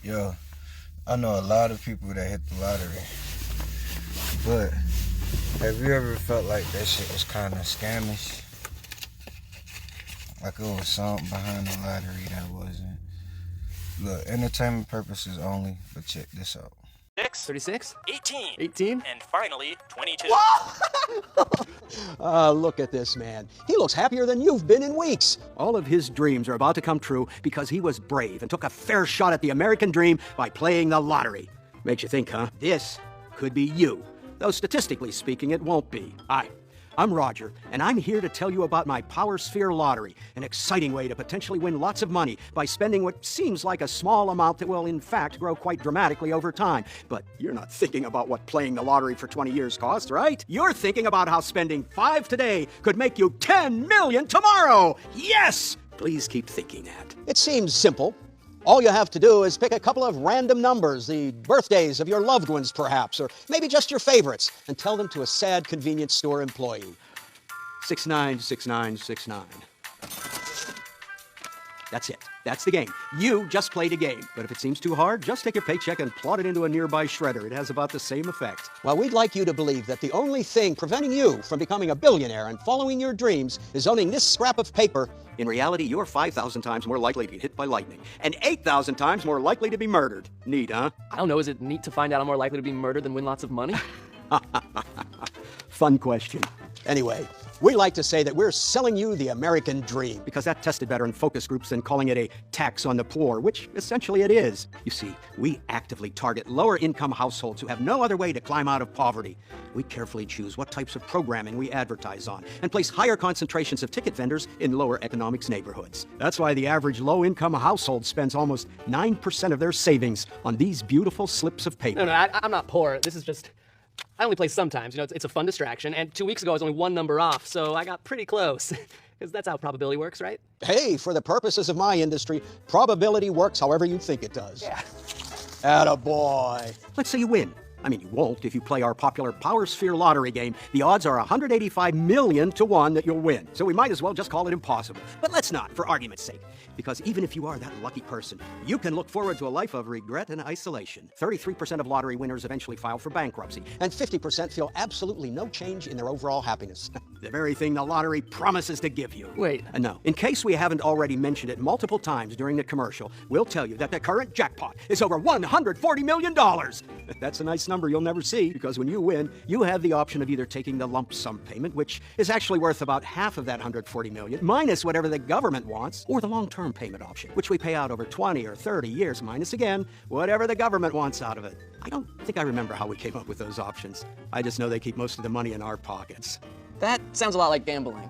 Yo, I know a lot of people that hit the lottery, but have you ever felt like that shit was kind of scamish? Like it was something behind the lottery that wasn't. Look, entertainment purposes only, but check this out. 36, 18, 18. and finally 22. Look at this man. He looks happier than you've been in weeks. All of his dreams are about to come true because he was brave and took a fair shot at the American dream by playing the lottery. Makes you think, huh? This could be you. Though statistically speaking, it won't be. Hi, I'm Roger, and I'm here to tell you about my Power Sphere Lottery, an exciting way to potentially win lots of money by spending what seems like a small amount that will, in fact, grow quite dramatically over time. But you're not thinking about what playing the lottery for 20 years costs, right? You're thinking about how spending 5 today could make you 10 million tomorrow! Yes! Please keep thinking that. It seems simple. All you have to do is pick a couple of random numbers, the birthdays of your loved ones perhaps, or maybe just your favorites, and tell them to a sad convenience store employee. 696969. That's it. That's the game. You just played a game. But if it seems too hard, just take your paycheck and plot it into a nearby shredder. It has about the same effect. Well, we'd like you to believe that the only thing preventing you from becoming a billionaire and following your dreams is owning this scrap of paper. In reality, you're 5,000 times more likely to get hit by lightning and 8,000 times more likely to be murdered. Neat, huh? I don't know, is it neat to find out I'm more likely to be murdered than win lots of money? Fun question. Anyway, we like to say that we're selling you the American dream because that tested better in focus groups than calling it a tax on the poor, which essentially it is. You see, we actively target lower income households who have no other way to climb out of poverty. We carefully choose what types of programming we advertise on and place higher concentrations of ticket vendors in lower economics neighborhoods. That's why the average low income household spends almost 9% of their savings on these beautiful slips of paper. No, I'm not poor. This is just... I only play sometimes, it's a fun distraction, and 2 weeks ago I was only one number off, so I got pretty close. Because that's how probability works, right? Hey, for the purposes of my industry, probability works however you think it does. Yeah. Attaboy. Let's say you win. I mean, you won't if you play our popular Power Sphere Lottery game. The odds are 185 million to 1 that you'll win. So we might as well just call it impossible. But let's not, for argument's sake. Because even if you are that lucky person, you can look forward to a life of regret and isolation. 33% of lottery winners eventually file for bankruptcy, and 50% feel absolutely no change in their overall happiness. The very thing the lottery promises to give you. Wait. No. In case we haven't already mentioned it multiple times during the commercial, we'll tell you that the current jackpot is over $140 million. That's a nice number you'll never see, because when you win, you have the option of either taking the lump sum payment, which is actually worth about half of that $140 million, minus whatever the government wants, or the long-term payment option, which we pay out over 20 or 30 years, minus again, whatever the government wants out of it. I don't think I remember how we came up with those options. I just know they keep most of the money in our pockets. That sounds a lot like gambling.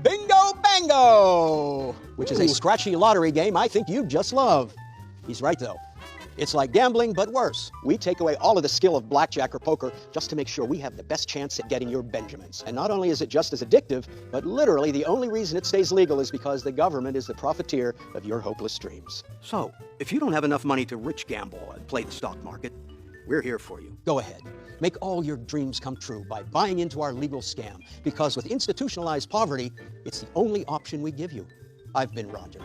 Bingo Bango! Which is a scratchy lottery game I think you'd just love. He's right, though. It's like gambling, but worse. We take away all of the skill of blackjack or poker just to make sure we have the best chance at getting your Benjamins. And not only is it just as addictive, but literally the only reason it stays legal is because the government is the profiteer of your hopeless dreams. So, if you don't have enough money to rich gamble and play the stock market, we're here for you. Go ahead. Make all your dreams come true by buying into our legal scam, because with institutionalized poverty, it's the only option we give you. I've been Roger.